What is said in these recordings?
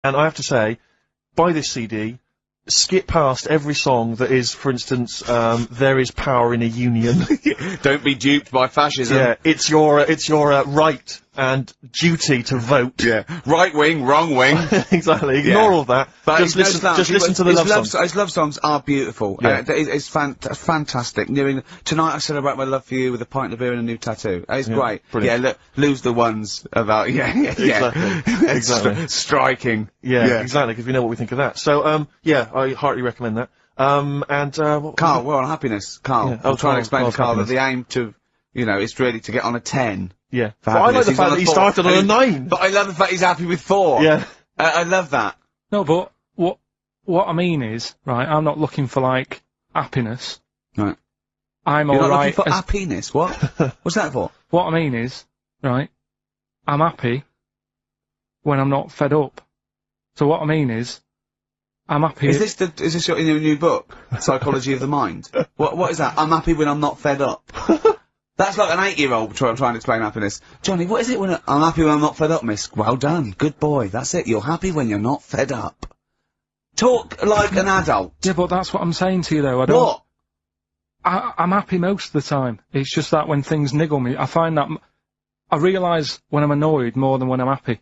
And I have to say, buy this CD, skip past every song that is, for instance, There Is Power in a Union. Don't be duped by fascism. Yeah, it's your right and duty to vote. Yeah. Right wing, wrong wing. Exactly. Ignore all that. But just listen to the love songs. His love songs are beautiful. Yeah. It's fantastic. Tonight I celebrate my love for you with a pint of beer and a new tattoo. It's great. Brilliant. Yeah, look, lose the ones about, Exactly. Striking. Yeah, exactly, because we know what we think of that. So, yeah, I heartily recommend that. Karl, we're on happiness. Karl. Yeah. I'm trying to explain to Karl happiness. that the aim to, is really to get on a 10. Yeah. For But I like happiness. the He's fact on that a he 4. started on a 9. But I love the fact he's happy with 4. Yeah. I love that. No, but what I mean is, right, I'm not looking for, like, happiness. Right. I'm You're not alright. looking for happiness. What? What's that for? What I mean is, right, I'm happy when I'm not fed up. So what I mean is, I'm happy. Is this in your new book, Psychology of the Mind? What is that? I'm happy when I'm not fed up. That's like an 8-year-old trying to explain happiness. Johnny, what is it when I'm happy when I'm not fed up, miss? Well done. Good boy. That's it. You're happy when you're not fed up. Talk like an adult. Yeah, but that's what I'm saying to you, though. I don't. What? I'm happy most of the time. It's just that when things niggle me, I find that I realise when I'm annoyed more than when I'm happy.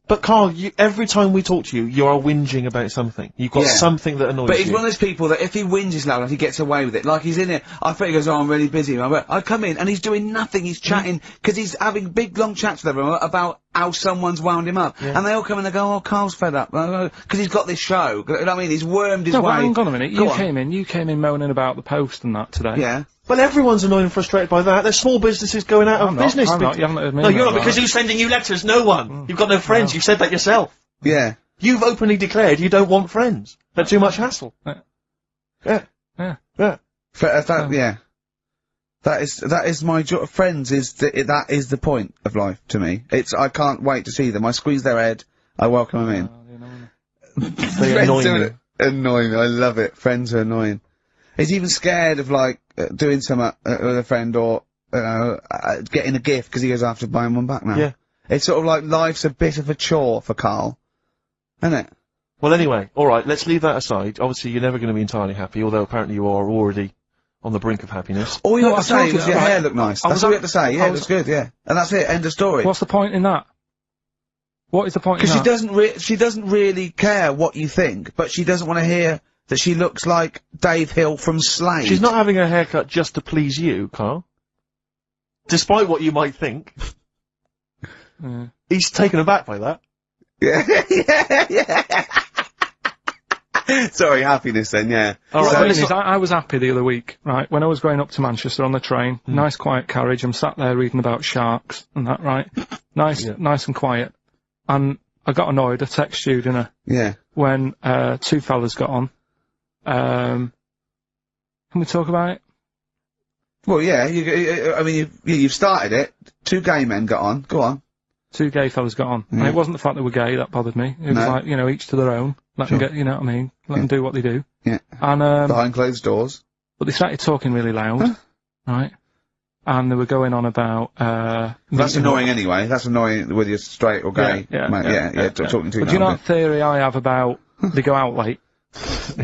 But Karl, every time we talk to you, you are whinging about something. You've got something that annoys you. But he's one of those people that if he whinges loud enough, he gets away with it. Like he's in here, I think he goes, oh, I'm really busy. I come in and he's doing nothing, he's chatting, because he's having big long chats with everyone about how someone's wound him up. Yeah. And they all come in and go, oh, Karl's fed up. Because he's got this show. You know what I mean? He's wormed his way. No, but hang on a minute. You came in moaning about the post and that today. Yeah. Well, everyone's annoyed and frustrated by that. There's small businesses going out of business. I'm not. You haven't heard me. No, you're not, because who's sending you letters? No one. You've got no friends. You said that yourself. Yeah. You've openly declared you don't want friends. They're too much hassle. Yeah. That is my joy. Friends that is the point of life to me. I can't wait to see them. I squeeze their head. I welcome them in. They annoy me. Annoying. I love it. Friends are annoying. He's even scared of, like, doing something with a friend or, getting a gift because he goes after buying one back now. Yeah. It's sort of like life's a bit of a chore for Karl. Isn't it? Well, anyway, alright, let's leave that aside. Obviously, you're never going to be entirely happy, although apparently you are already on the brink of happiness. All you had to say was your hair looked nice. That's all you had to say. Yeah, it looks good, yeah. And that's it. End of story. What's the point in that? What is the point in that? Because she doesn't really care what you think, but she doesn't want to hear that she looks like Dave Hill from Slade. She's not having her haircut just to please you, Karl. Despite what you might think. He's taken aback by that. Yeah. Sorry, happiness then, yeah. Alright, I was happy the other week, right, when I was going up to Manchester on the train, nice quiet carriage, I'm sat there reading about sharks and that, right? Nice and quiet. And I got annoyed, I texted you, didn't I? Yeah. When, 2 fellas got on. Can we talk about it? Well, yeah, you've started it. 2 gay men got on. Go on. 2 gay fellas got on. And it wasn't the fact they were gay that bothered me. It was like, each to their own. Let them get, you know what I mean? Let them do what they do. Yeah. And, behind closed doors. But they started talking really loud. Right? And they were going on about, that's annoying anyway. That's annoying whether you're straight or gay. Talking to you. But do you know what theory I have about they go out late?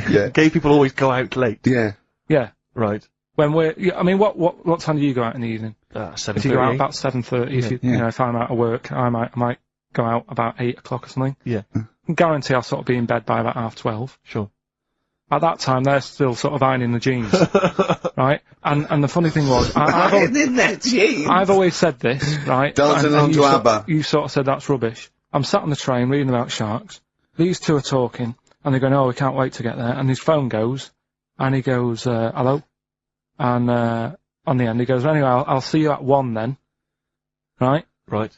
Yeah. Gay people always go out late. Yeah. Yeah. Right. When I mean, what time do you go out in the evening? 7:30. If you go out about 7:30, if I'm out of work, I might go out about 8 o'clock or something. Yeah. I guarantee I'll sort of be in bed by about 12:30. Sure. At that time, they're still sort of ironing the jeans. Right? And the funny thing was, ironing their jeans? I've always said this, right? Dancing along to ABBA. You sort of said that's rubbish. I'm sat on the train reading about sharks. These 2 are talking, and they're going, oh, we can't wait to get there. And his phone goes, and he goes, hello? And, on the end, he goes, anyway, I'll see you at 1 then. Right? Right.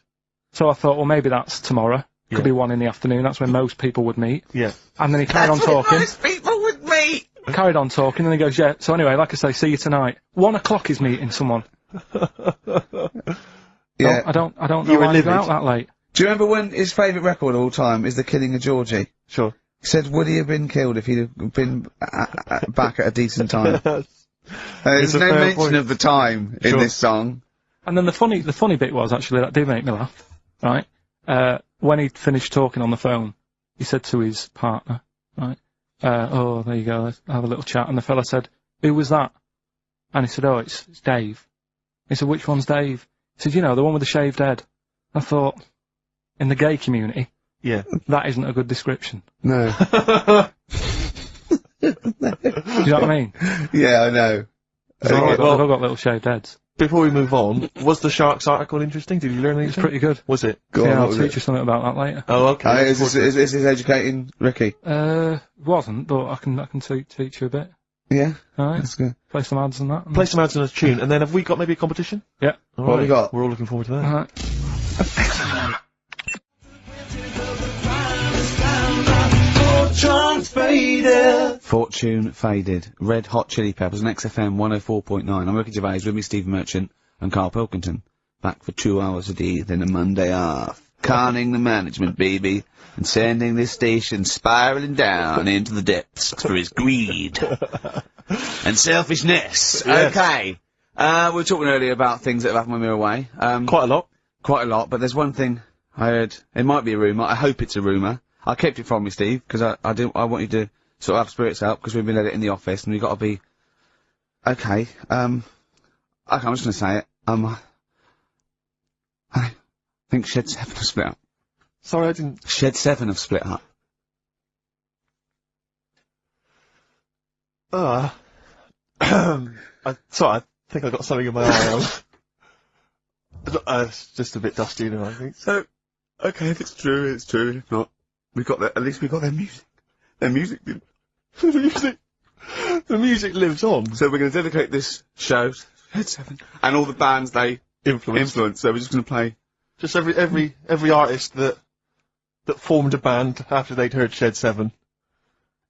So I thought, well, maybe that's tomorrow. Could be 1 in the afternoon. That's when most people would meet. Yeah. And then he carried on talking. Most people would meet! Carried on talking, and he goes, yeah. So anyway, like I say, see you tonight. 1 o'clock he's meeting someone. Yeah. I don't know why he's out that late. Do you remember when his favourite record of all time is The Killing of Georgie? Sure. He said, would he have been killed if he'd have been back at a decent time? There's no mention of the time in this song. And then the funny bit was, actually, that did make me laugh, right? When he'd finished talking on the phone, he said to his partner, right, oh, there you go, let's have a little chat. And the fella said, who was that? And he said, oh, it's Dave. He said, which one's Dave? He said, you know, the one with the shaved head. I thought, in the gay community, Yeah. that isn't a good description. No. Do you know what I mean? Yeah, I know. They've all got little shaved heads. Before we move on, was the Sharks article interesting? Did you learn anything? It's pretty good. Was it? Go on, Yeah, what I'll was teach it? you something about that later. Oh, okay. Is this educating Ricky? Wasn't, but I can teach you a bit. Yeah, Alright? that's good. Play some ads and that. Play some ads on a tune, and then have we got maybe a competition? Yeah. All What have we got? We're all looking forward to that. Alright. Fortune faded. Red Hot Chili Peppers on XFM 104.9. I'm Ricky Gervais, with me Steve Merchant and KARRL Pilkington. Back for 2 hours a day, then a Monday off. Conning the management, baby, and sending this station spiraling down into the depths for his greed and selfishness. Yes. Okay. We were talking earlier about things that have happened when we were away. Quite a lot. Quite a lot, but there's one thing I heard. It might be a rumour. I hope it's a rumour. I kept it from you, Steve, because I want you to sort of have spirits up, because we've been at it in the office, and we've got to be... Okay, I'm just gonna say it. I think Shed 7 have split up. Sorry, I didn't... Shed 7 have split up. Sorry, I think I got something in my eye. It's just a bit dusty, I think. So, okay, if it's true, it's true, and if not, at least we got their music. Their music did. The music lives on. So we're gonna dedicate this show, Shed 7, and all the bands they influence. So we're just gonna play... Just every artist that formed a band after they'd heard Shed 7.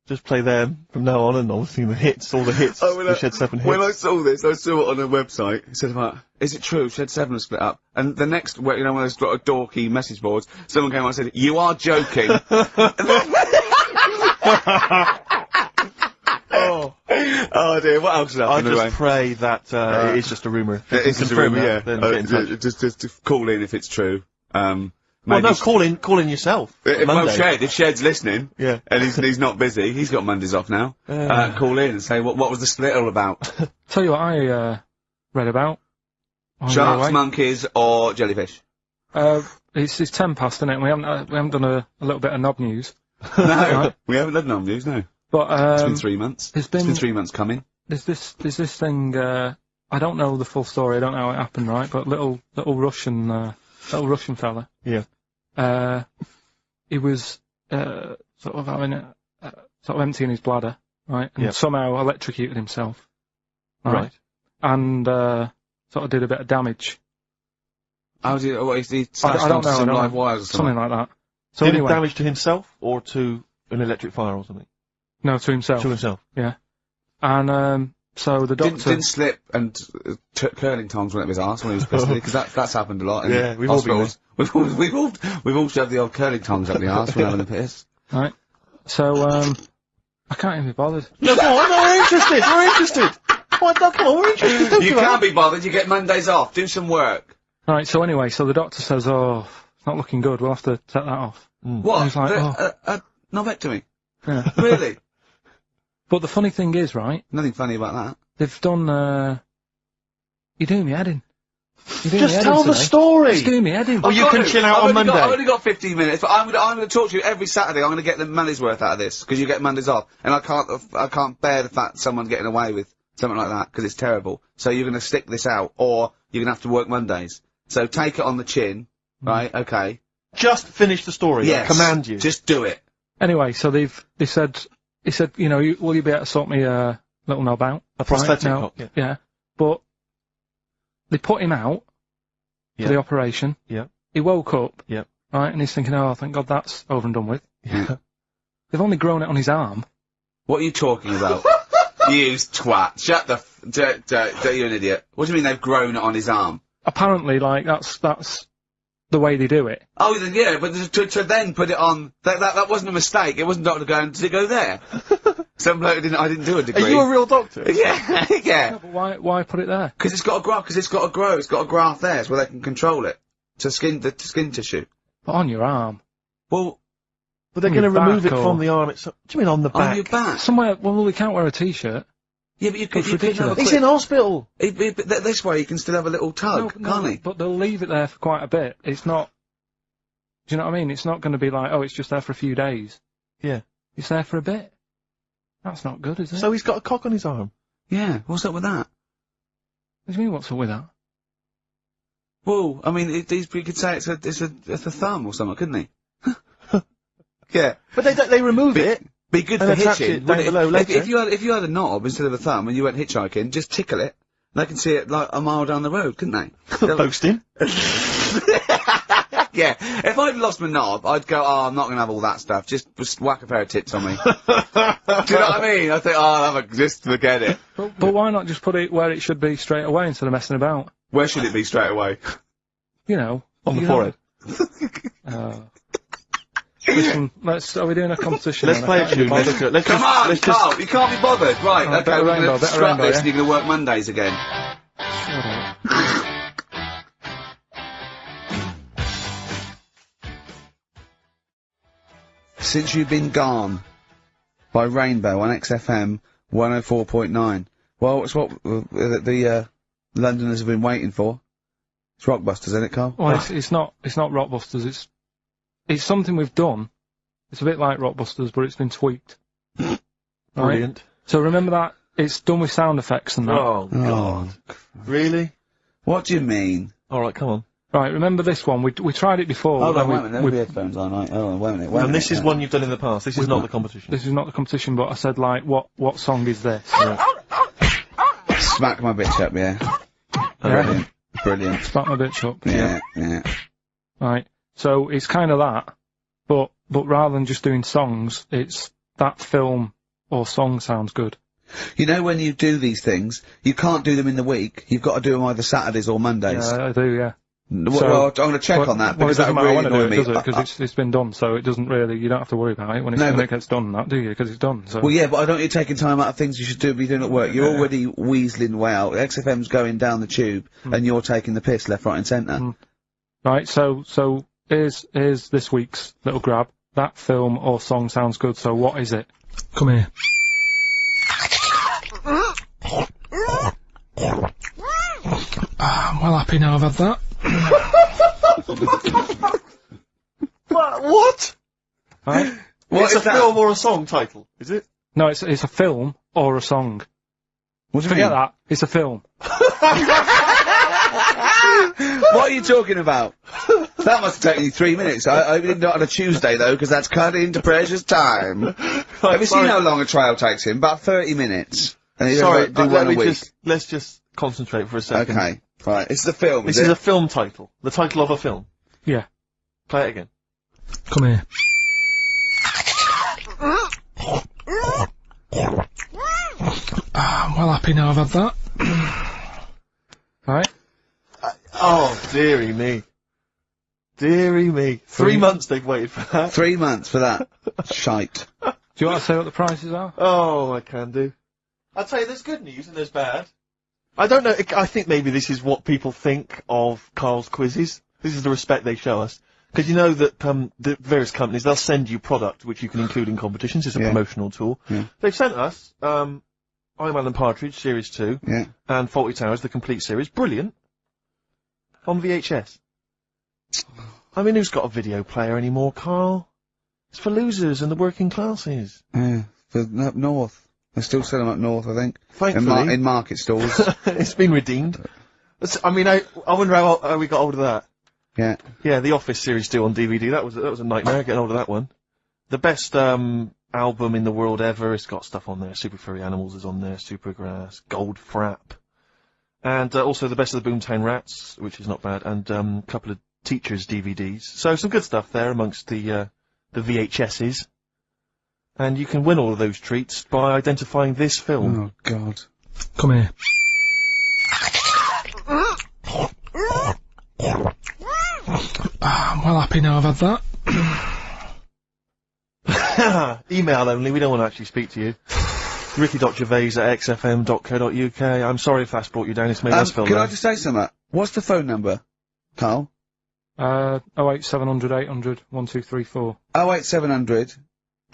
Just play them from now on, and obviously the hits, all the hits, the Shed 7 hits. When I saw this, I saw it on a website. It said about, is it true, Shed 7 has split up? And the next, you know, one of those dorky message boards, someone came on and said, you are joking. Oh dear, what else is happening? I just pray that it is just a rumour. It's just a rumour, yeah. Then get in touch. Just call in if it's true. Well, no, call in yourself. Well, Monday. Shed, if Shed's listening, Yeah. and he's not busy, he's got Mondays off now. Call in and say what was the split all about? Tell you what I read about. on the Sharks, way. monkeys, or jellyfish? It's 10 past, isn't it? We haven't done a little bit of knob news. No, Right. we haven't done non news. No, But it's been 3 months. there's It's been been 3 months coming. there's this thing. I don't know the full story. I don't know how it happened, right? But little Russian fella. Yeah. He was sort of having sort of emptying his bladder, right? And Yeah. somehow electrocuted himself, Right. And sort of did a bit of damage, How did he slashed I don't onto know, some I don't live know. wires or something? something like that. So Did anyway, it damage to himself or to an electric fire or something? no, to himself. To himself. And so the doctor. Didn't slip and curling tongs went up his arse when he was pissed, because that's happened a lot. In Yeah, we've all been hospitals. We've all shoved the old curling tongs up the arse when having a piss. Right. So I can't even be bothered. No, come on, no, we're interested. We're interested. What? No, come on, we're interested. Don't You do that. can't be bothered. You get Mondays off. Do some work. Right. So anyway, so the doctor says, "Oh, it's not looking good. We'll have to take that off." What? He's like, Novectomy? Yeah. Really? But the funny thing is, right? Nothing funny about that. They've done. You're doing me head in. You're doing me Just head tell in the today. story. Just doing me head in. Oh, you can chill out on Monday. I've only got 15 minutes, but I'm going to talk to you every Saturday. I'm going to get the money's worth out of this, because you get Mondays off, and I can't bear the fact someone's getting away with something like that, because it's terrible. So you're going to stick this out, or you're going to have to work Mondays. So take it on the chin, right? Okay. Just finish the story. Yes. I command you. Just do it. Anyway, so he said, you know, will you be able to sort me a little knob out? A prosthetic Right? cock, No, yeah. But they put him out Yeah. for the operation. Yeah. He woke up. Yeah. Right, and he's thinking, oh, thank God that's over and done with. Yeah. They've only grown it on his arm. What are you talking about? You twat. Shut the you're an idiot. What do you mean they've grown it on his arm? Apparently, like, that's the way they do it. Oh, then, yeah, but to then put it on, that wasn't a mistake. It wasn't Dr. going, did it go there? Some bloke I didn't do a degree. Are you a real doctor? Yeah, yeah. Yeah, but why put it there? Because it's got to grow, it's got a graft there, so where they can control it. To skin tissue. But on your arm. Well, But they're going to remove it from the arm. What do you mean on the back? On your back? Somewhere, well, we can't wear a t-shirt. Yeah, but you could have a He's in hospital! This way you can still have a little tug, can't he? But they'll leave it there for quite a bit. It's not... Do you know what I mean? It's not going to be like, oh, it's just there for a few days. Yeah. It's there for a bit. That's not good, is it? So he's got a cock on his arm? Yeah, what's up with that? What do you mean, what's up with that? Well, I mean, you could say it's a thumb or something, couldn't he? Yeah. But they remove it. Be good for hitching. Down below later. If you had a knob instead of a thumb and you went hitchhiking, just tickle it. They can see it like a mile down the road, couldn't they? Posting. Yeah. If I'd lost my knob, I'd go, oh, I'm not gonna have all that stuff. Just whack a pair of tits on me. Do you know what I mean? I think, oh, I'll have just forget it. But why not just put it where it should be straight away instead of messing about? Where should it be straight away? You know. On the forehead. Listen, are we doing a competition? Let's play a tune. Come on, Carl, you can't be bothered. Right, okay, we're going to scrap this and you're going to work Mondays again. Since You've Been Gone by Rainbow on XFM 104.9. Well, it's what the Londoners have been waiting for. It's Rockbusters, isn't it, Carl? Well, it's not Rockbusters, it's something we've done. It's a bit like Rockbusters, but it's been tweaked. Brilliant. Right? So remember that? It's done with sound effects and that. Oh, God. Really? What do you mean? Alright, come on. Right, remember this one? We tried it before. Hold on, wait a minute, there are headphones on, right? Hold on, wait a minute. And this is one you've done in the past. This is not the competition. This is not the competition, but I said, like, what song is this? Smack my bitch up, yeah. Brilliant. Brilliant. Smack my bitch up. Yeah. Right. So it's kind of that, but rather than just doing songs, it's that film or song sounds good. You know, when you do these things, you can't do them in the week. You've got to do them either Saturdays or Mondays. Yeah, I do, yeah. Well, I'm going to check on that, because that really annoys me. Because it's been done, so it doesn't really, you don't have to worry about it when it gets done, that, do you? Because it's done, so. Well, yeah, but I don't want you taking time out of things you should be doing at work. You're already weaseling way out. XFM's going down the tube, and you're taking the piss left, right and centre. Right, so here's this week's little grab. That film or song sounds good, so what is it? Come here. I'm well happy now I've had that. What? Right? It's a film or a song title, is it? No, it's a film or a song. What do you Forget mean? that. It's a film. What are you talking about? That must have taken you 3 minutes. I hope not on a Tuesday, though, because that's cut into precious time. Have you seen how long a trial takes him? About 30 minutes. And he's Sorry, do one a week. Let's just concentrate for a second. Okay, right. It's the film, This is a film title. The title of a film. Yeah. Play it again. Come here. I'm well happy now I've had that. Right? Oh, dearie me. Dearie me. 3 months they've waited for that. 3 months for that. Shite. Do you want to say what the prices are? Oh, I can do. I'll tell you, there's good news and there's bad. I don't know, I think maybe this is what people think of Carl's quizzes. This is the respect they show us. Because you know that, the various companies, they'll send you product which you can include in competitions. It's a promotional tool. Yeah. They've sent us, I'm Alan Partridge, Series 2. Yeah. And Fawlty Towers, the complete series. Brilliant. On VHS. I mean, who's got a video player anymore, Carl? It's for losers and the working classes. Yeah, for up north. They still sell them up north, I think. Thankfully. In market stalls. It's been redeemed. I mean, I wonder how we got hold of that. Yeah. Yeah, the Office Series 2 on DVD, that was a nightmare, getting hold of that one. The best, album in the world ever, it's got stuff on there. Super Furry Animals is on there, Supergrass, Gold Frap. And, also the best of the Boomtown Rats, which is not bad, and, a couple of Teachers DVDs. So some good stuff there amongst the VHSs. And you can win all of those treats by identifying this film. Oh, God. Come here. I'm well happy now I've had that. Email only, we don't want to actually speak to you. ricky.gervais@xfm.co.uk. I'm sorry if that's brought you down, it's made us feel Can low. I just say something? What's the phone number, Carl? 08700 800 1234. 08700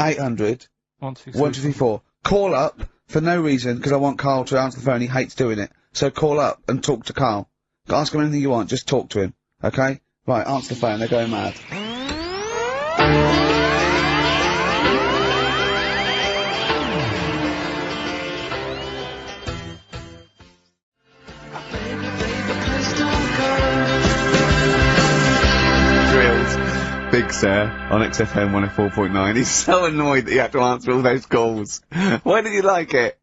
800 1234. Call up for no reason, because I want Carl to answer the phone. He hates doing it. So call up and talk to Carl. Ask him anything you want, just talk to him. Okay? Right, answer the phone, they're going mad. Big Sir on XFM 104.9. He's so annoyed that he had to answer all those calls. Why did you like it?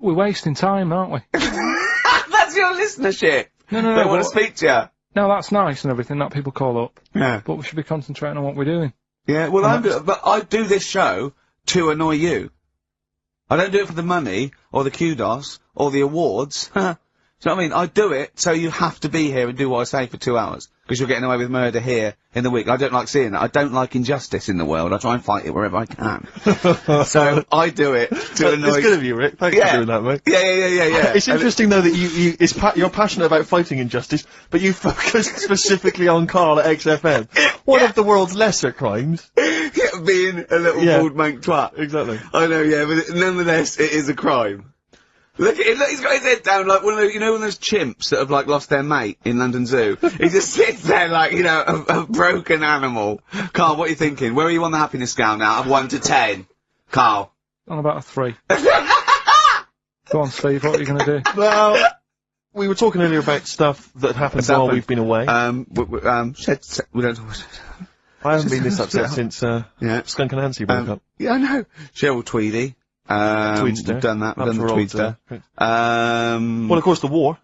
We're wasting time, aren't we? That's your listenership. No. They want to speak to you. No, that's nice and everything that people call up. Yeah. But we should be concentrating on what we're doing. Yeah, well, but I do this show to annoy you. I don't do it for the money, or the kudos, or the awards. Do you know what I mean? I do it so you have to be here and do what I say for 2 hours. Because you're getting away with murder here in the week. I don't like seeing that. I don't like injustice in the world. I try and fight it wherever I can. So I do it to annoy. It's good of you, Rick. Thanks for doing that, mate. Yeah. It's interesting though that you're passionate about fighting injustice, but you focus specifically on Carl at XFM. One of the world's lesser crimes. Being a little bald mank twat. Exactly. I know, yeah, but nonetheless, it is a crime. Look at him, look, he's got his head down like one of those, you know, one of those chimps that have, like, lost their mate in London Zoo? He just sits there like, you know, a broken animal. Carl, what are you thinking? Where are you on the happiness scale now, of 1 to 10? Carl? On about a 3. Go on, Steve, what are you gonna do? Well, we were talking earlier about stuff that happened while we've been away. we don't... I haven't been this upset since, Skunk and Nancy broke up. Yeah, I know. Cheryl Tweedy. Tweedster. We've done that. We've done the Tweedster. Well, of course, the war.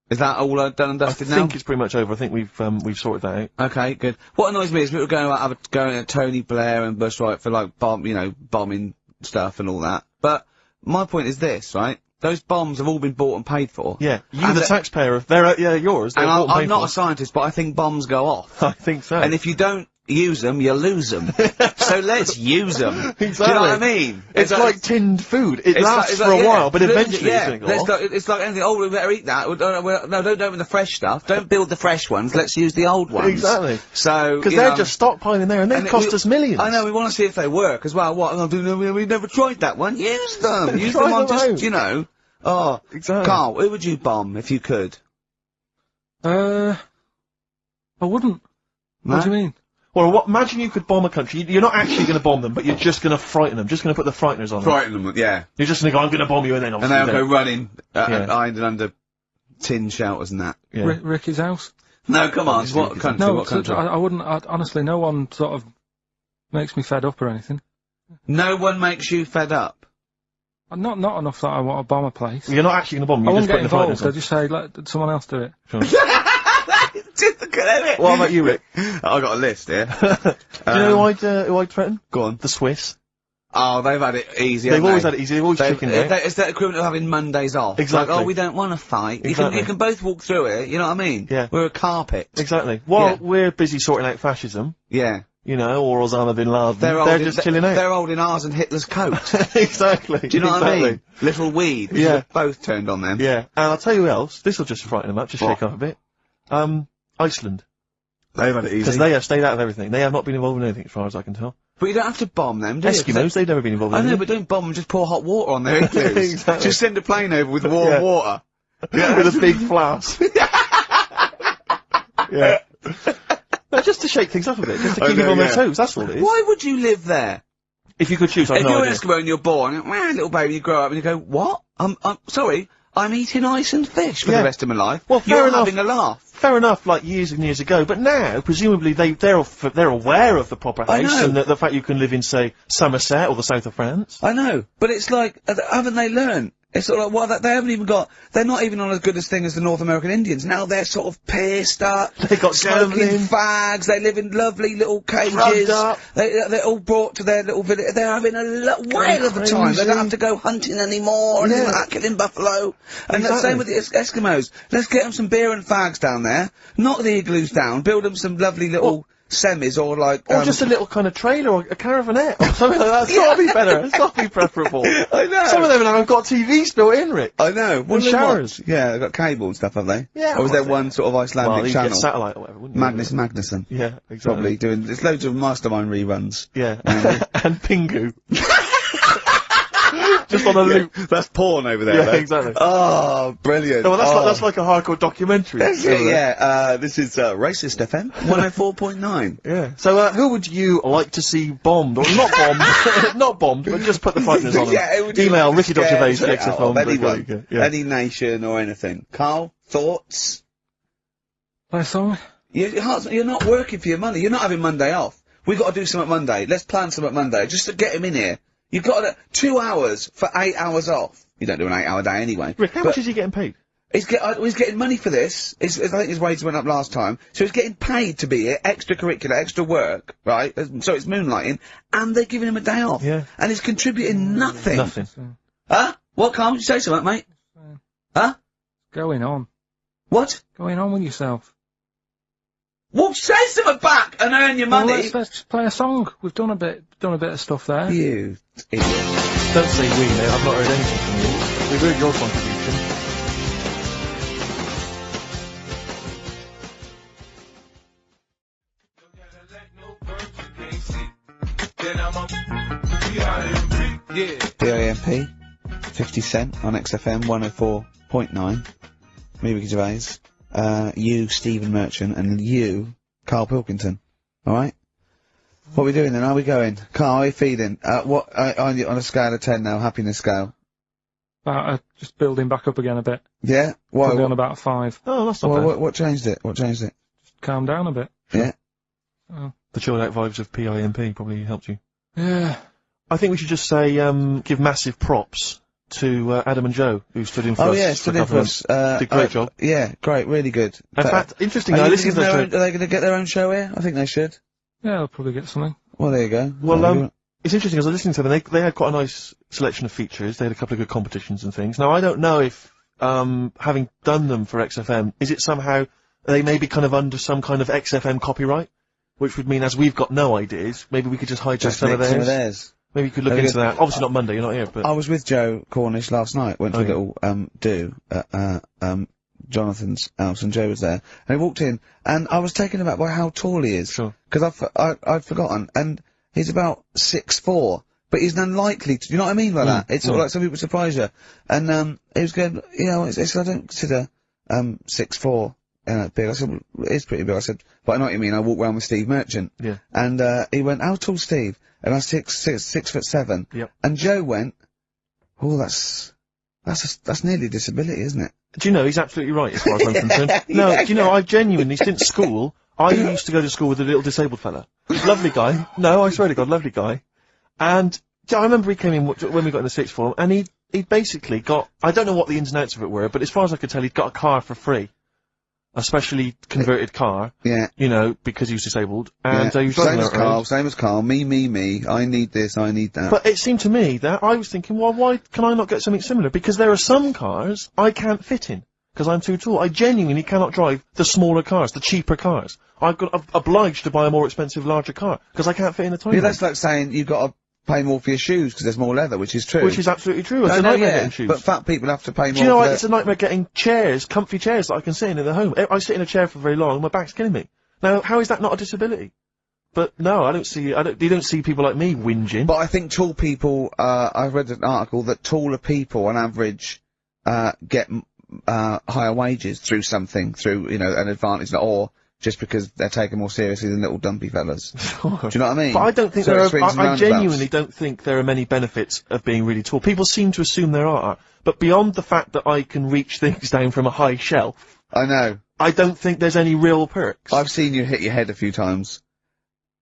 Is that all done and dusted now? I think it's pretty much over. I think we've sorted that out. Okay, good. What annoys me is people going at Tony Blair and Bush, right, for like bombing stuff and all that. But my point is this, right? Those bombs have all been bought and paid for. Yeah, you, the taxpayer, they're yours. They're bought and paid I'm not a scientist, but I think bombs go off. I think so. And if you don't use them, you lose them. So let's use them. Exactly. Do you know what I mean? It's like tinned food. It lasts for a while, but eventually it's going to go off. It's like anything. Oh, we better eat that. No, don't open the fresh stuff. Don't build the fresh ones. Let's use the old ones. Exactly. So, because they're just stockpiling there, and they cost us millions. I know. We want to see if they work as well. What? We've never tried that one. Use them. Use them on just, you know. Oh, exactly. Carl, who would you bomb if you could? I wouldn't. No? What do you mean? Well, imagine you could bomb a country. You're not actually going to bomb them, but you're just going to frighten them. Just going to put the frighteners on them. Frighten them, yeah. You're just going to go, I'm going to bomb you, and then obviously and they'll go running, hiding under tin shelters and that. Yeah. Ricky's house? No, come on. What country? No, what country? I wouldn't. Honestly, no one sort of makes me fed up or anything. No one makes you fed up? Not enough that I want to bomb a place. You're not actually going to bomb them. I wouldn't get involved. I'd just say, let someone else do it. Sure. What about you, Rick? I got a list here. Do you know who I'd threaten? Go on. The Swiss. Oh, they've had it easy. They've always had it easy. They've always chickened out. It's that equivalent of having Mondays off. Exactly. Like, oh, we don't want to fight. Exactly. You can both walk through it. You know what I mean? Yeah. We're a carpet. Exactly. While we're busy sorting out fascism. Yeah. You know, or Osama bin Laden. They're just chilling out. They're holding ours and Hitler's coat. Exactly. Do you know what I mean? Little weed. Yeah. Both turned on them. Yeah. And I'll tell you who else. This will just frighten them up. Just shake up a bit. Iceland. They've had it easy. Because they have stayed out of everything. They have not been involved in anything, as far as I can tell. But you don't have to bomb them, do you? Eskimos, they've never been involved in anything. I know, but don't bomb them, just pour hot water on their igloos. Exactly. Just send a plane over with warm water. Yeah, with a big flask. Yeah. No, just to shake things up a bit, just to keep them on their toes, that's all it is. Why would you live there? If you could choose, I've If no you're idea. an Eskimo and you're born, little baby, you grow up and you go, what? I'm sorry, I'm eating ice and fish for the rest of my life. Well, fair enough. You're having a laugh. Fair enough, like years and years ago, but now, presumably, they're aware of the proper house and the fact you can live in, say, Somerset or the south of France. I know, but it's like, haven't they learned? It's sort of like, they haven't even got, they're not even on as good a thing as the North American Indians. Now they're sort of pissed up. They got smoking gambling. fags, they live in lovely little cages. They're all brought to their little village. They're having a whale of a time. They don't have to go hunting anymore and killing buffalo. And the same with the Eskimos. Let's get them some beer and fags down there. Knock the igloos down. Build them some lovely little semis or like, Or just a little kind of trailer or a caravanette or something like that. It's gotta be better. It's gotta be preferable. I know. Some of them now have got TVs built in, Rick. I know. What And do they showers. watch? Yeah, they've got cable and stuff, have they? Yeah, Or is there well, one sort of Icelandic Well, you channel? get satellite or whatever, wouldn't you? Magnus Magnuson. Yeah, exactly. Probably doing, there's loads of Mastermind reruns. Yeah. Andy. And Pingu. Just on a loop. That's porn over there, Yeah, though. exactly. Oh, brilliant. No, well, Oh. that's like a hardcore documentary. Yeah, this is, Racist FM, 104.9. Yeah. So, who would you like to see bombed? Or not bombed, not bombed, but just put the frighteners on them. Yeah, it would Email just scare ricky.gervais shit at out of anyone. xfm.co.uk. Yeah. Any nation or anything. Carl, thoughts? Play a song? You're not working for your money. You're not having Monday off. We've got to do something Monday. Let's plan something Monday, just to get him in here. You've got 2 hours for 8 hours off. You don't do an 8-hour day anyway. Rick, how much is he getting paid? He's getting money for this. I think his wages went up last time. So he's getting paid to be here, extracurricular, extra work, right? So it's moonlighting, and they're giving him a day off. Yeah. And he's contributing nothing. Nothing. Huh? What, Carl? You say something, mate? Huh? Going on. What? Going on with yourself. Well, say something back and earn your money. Well, let's play a song. We've done a bit of stuff there. You idiot. Don't say we, mate. I've not heard anything from you. We've heard your contribution. PIMP, 50 Cent on XFM 104.9. Me, Ricky Gervais. You, Stephen Merchant, and you, Carl Pilkington. Alright? What are we doing then? How are we going? Carl, how are you feeling? On a scale of 10 now, happiness scale? About just building back up again a bit. Yeah? Why? Probably on about 5. Oh, that's not bad. What changed it? What changed it? Just calm down a bit. Yeah? Oh. The chilled out vibes of PIMP probably helped you. Yeah. I think we should just say, give massive props to Adam and Joe, who stood in for us. Oh yeah, stood in for us. Did a great job. Yeah, great, really good. In fact, interestingly, I listened to the are they going to get their own show here? I think they should. Yeah, they'll probably get something. Well, there you go. Well, it's interesting, as I was listening to them, they had quite a nice selection of features. They had a couple of good competitions and things. Now, I don't know if, having done them for XFM, is it somehow, they may be kind of under some kind of XFM copyright? Which would mean, as we've got no ideas, maybe we could just hijack some of theirs. Maybe you could look into that. Obviously not Monday, you're not here, but... I was with Joe Cornish last night, went to a little, do at, Jonathan's house, and Joe was there, and he walked in, and I was taken aback by how tall he is. Sure. Because I'd forgotten, and he's about 6'4", but he's unlikely to, you know what I mean by that? It's sort of like some people surprise you. And, he was going, you know, I don't consider, 6'4", big. I said, well, it is pretty big. I said, but I know what you mean, I walk around with Steve Merchant. Yeah. And, he went, how tall's Steve? And I was 6'7". Yep. And Joe went, oh, that's nearly a disability, isn't it? Do you know, he's absolutely right, as far as I'm concerned. No, do you know, I genuinely, since school, I used to go to school with a little disabled fella. Lovely guy. No, I swear to God, lovely guy. And, I remember he came in when we got in the sixth form, and he'd basically got, I don't know what the ins and outs of it were, but as far as I could tell, he'd got a car for free. A specially converted car. Yeah. You know, because he was disabled. And, he was driving same as Carl. Me. I need this, I need that. But it seemed to me that I was thinking, well, why can I not get something similar? Because there are some cars I can't fit in. Because I'm too tall. I genuinely cannot drive the smaller cars, the cheaper cars. I'm obliged to buy a more expensive, larger car. Because I can't fit in the tiny Yeah, one. that's like saying you've got to pay more for your shoes because there's more leather, which is true. Which is absolutely true. It's a nightmare getting shoes. But fat people have to pay more. Do you know for what? It's a nightmare getting chairs, comfy chairs that I can sit in the home. I sit in a chair for very long and my back's killing me. Now, how is that not a disability? But no, you don't see people like me whinging. But I think tall people, I've read an article that taller people on average, get, higher wages through an advantage, or just because they're taken more seriously than little dumpy fellas. Do you know what I mean? But I don't think I genuinely don't think there are many benefits of being really tall. People seem to assume there are, but beyond the fact that I can reach things down from a high shelf, I know. I don't think there's any real perks. I've seen you hit your head a few times.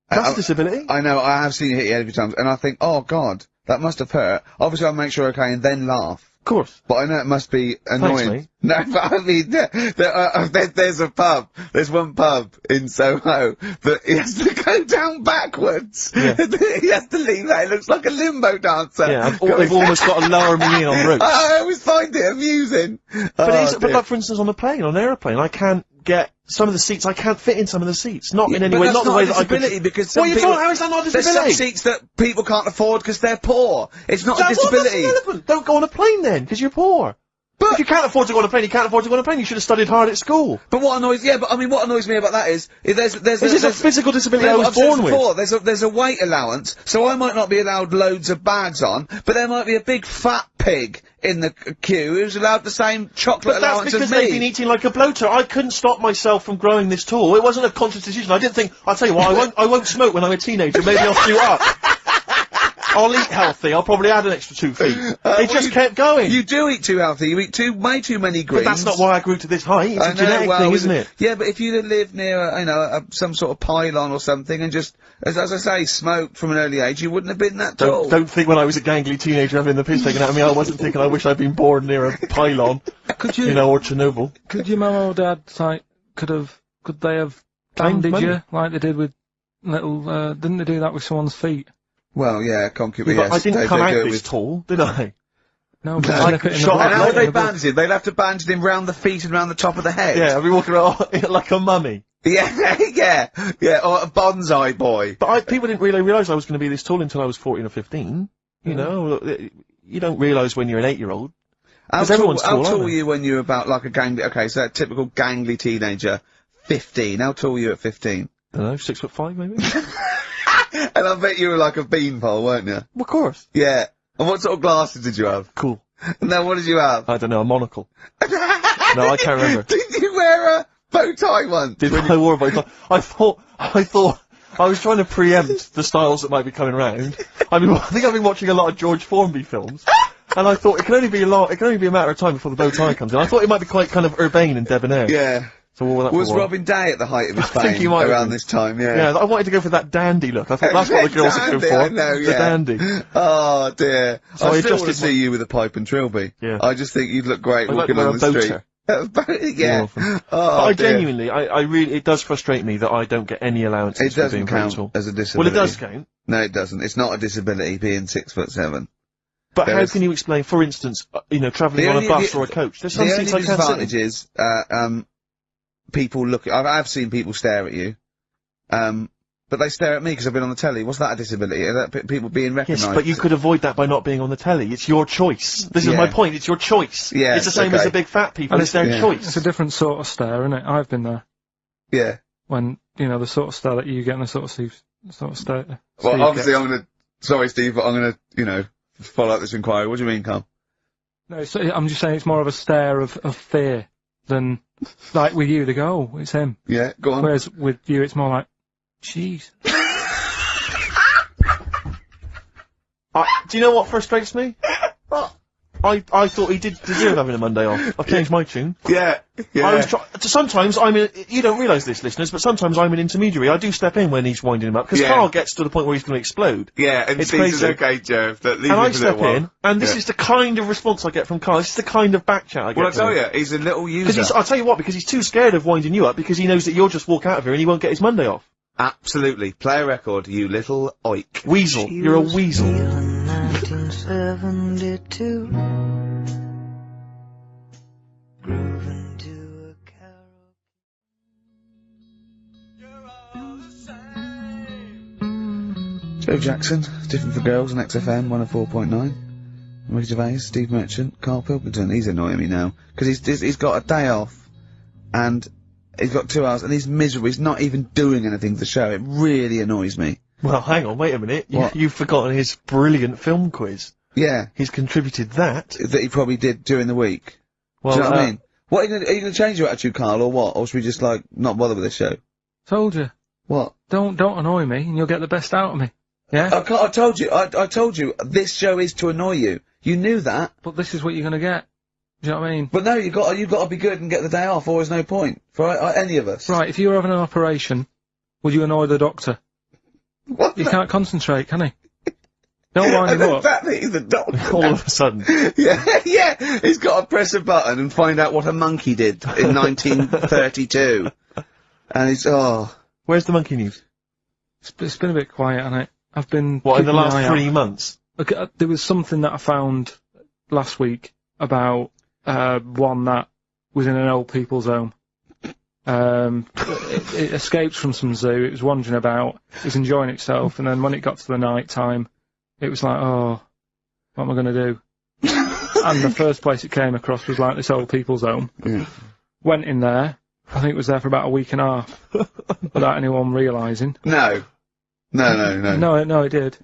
That's a disability. I know, I have seen you hit your head a few times, and I think, oh god, that must have hurt. Obviously I'll make sure okay and then laugh. Of course. But I know it must be annoying. Thanks, mate. No, but I mean, there's a pub. There's one pub in Soho that he has to go down backwards. Yeah. He has to leave that. It looks like a limbo dancer. Yeah, they've almost got to lower me in on routes. I always find it amusing. But like, for instance, on a plane, on an aeroplane, I can't get some of the seats. I can't fit in some of the seats. Not in any but way. that's Not the not way a that I could. disability because some What are you people, talking? How is that not a there's some disability? seats that people can't afford because they're poor. It's not a That's disability. irrelevant. Don't go on a plane then, because you're poor. But- if you can't afford to go on a plane, you can't afford to go on a plane. You should have studied hard at school. But what annoys me about that is there's This is a physical disability I what was I've said born with. before, there's a weight allowance, so I might not be allowed loads of bags on, but there might be a big fat pig in the queue who's allowed the same chocolate But that's allowance because as me. they've been eating like a bloater. I couldn't stop myself from growing this tall. It wasn't a conscious decision. I didn't think, I'll tell you what, I won't smoke when I'm a teenager. Maybe I'll suit up. I'll eat healthy. I'll probably add an extra 2 feet. It just kept going. You do eat too healthy. You eat way too many greens. But that's not why I grew to this height. It's a genetic thing, isn't it? Yeah, but if you'd have lived near, some sort of pylon or something and just, as I say, smoked from an early age, you wouldn't have been that tall. Don't think when I was a gangly teenager having the piss taken out of me, I wasn't thinking I wish I'd been born near a pylon. Could you, or Chernobyl. Could your mum or dad, like, could they have Claimed bandaged money. you, like they did with little, didn't they do that with someone's feet? Well, yeah, concubine, But yes. I didn't they come out do it this with tall, did I? No, but I slip it in the shot book, at And how slip would it they in the book. bandage him? They'd have to bandage him round the feet and round the top of the head. Yeah, I'd be walking around like a mummy. Yeah, yeah, or a bonsai boy. But people didn't really realise I was going to be this tall until I was 14 or 15. You know, you don't realise when you're an 8-year-old. How everyone's tall, tall aren't were they? you when you were about like a gangly, okay, so that typical gangly teenager, 15. How tall were you at 15? I don't know, 6'5" maybe? And I bet you were like a beanpole, weren't you? Of course. Yeah. And what sort of glasses did you have? Cool. Now, what did you have? I don't know, a monocle. No, I can't remember. Did you wear a bow tie once? Did I wore a bow tie? I thought I was trying to preempt the styles that might be coming round. I think I've been watching a lot of George Formby films. And I thought it can only be a matter of time before the bow tie comes in. I thought it might be quite kind of urbane and debonair. Yeah. So what Was Robin Day at the height of his I think fame he might have around been. this time? Yeah. Yeah, I wanted to go for that dandy look. I thought that's what the girls are Dandy, going for. I know, The yeah. dandy. Oh dear. So I I still want to adjusted see you with a pipe and trilby. Yeah. I just think you'd look great I like walking to wear on a the street. Yeah. But Oh, I dear. genuinely, I really, it does frustrate me that I don't get any allowances It for being doesn't very count tall. as a Well, disability. it does count. No, it doesn't. It's not a disability being 6'7". But There how is- can you explain, for instance, travelling The on a only- bus the- or a coach? There's The some only seats I can't sit in. disadvantage is, people look. I've seen people stare at you, but they stare at me because I've been on the telly. What's that a disability? Are that people being recognised? Yes, but you could avoid that by not being on the telly. It's your choice. This is Yeah. my point. It's your choice. Yeah, It's the same okay. as the big fat people. And It's their yeah. choice. It's a different sort of stare, isn't it? I've been there. Yeah. When, the sort of stare that you get and the sort of stare. Well, Steve obviously, gets. Sorry, Steve, but I'm gonna, follow up this inquiry. What do you mean, Carl? No, I'm just saying it's more of a stare of fear than, like with you, they go, oh, it's him. Yeah, go on. Whereas with you, it's more like, jeez. Do you know what frustrates me? I thought he did deserve having a Monday off. I've changed my tune. Yeah, yeah. I was sometimes you don't realise this, listeners, but sometimes I'm an intermediary. I do step in when he's winding him up, because Yeah. Carl gets to the point where he's going to explode. Yeah, and It's Steve says, crazy. okay, Joe, but leave And me I for a step little while. in, and this Yeah. is the kind of response I get from Carl. This is the kind of back chat I get Well, I from tell him. you, he's a little Because user. I'll tell you what, because he's too scared of winding you up, because he knows that you'll just walk out of here and he won't get his Monday off. Absolutely. Play a record, you little oik. Weasel. You're a weasel. 1972. Grooving to a KARRL. Joe Jackson, Different for Girls on XFM 104.9. Ricky Gervais, Steve Merchant, Carl Pilkington. He's annoying me now because he's got a day off and he's got 2 hours and he's miserable. He's not even doing anything for the show. It really annoys me. Well, hang on, wait a minute. What? You've forgotten his brilliant film quiz. Yeah, He's contributed that. that he probably did during the week. Well, Do you know what I mean? What are you gonna change your attitude, Carl, or what? Or should we just not bother with this show? Told you. What? Don't annoy me and you'll get the best out of me. Yeah? I told you. I told you. This show is to annoy you. You knew that. But this is what you're gonna get. Do you know what I mean? But no, you got to be good and get the day off, or there's no point for any of us. Right, if you were having an operation, would you annoy the doctor? What? You can't concentrate, can he? Don't wind And him the up. fact that he's a doctor. all of a sudden. yeah. He's got to press a button and find out what a monkey did in 1932. And he's Where's the monkey news? It's been a bit quiet, hasn't it? I've been What, in the keeping an last eye 3 out. months? Look, there was something that I found last week about one that was in an old people's home. It escaped from some zoo. It was wandering about. It was enjoying itself. And then when it got to the night time, it was like, oh, what am I going to do? And the first place it came across was like this old people's home. Yeah. Went in there. I think it was there for about a week and a half without anyone realising. No. No, No, it did.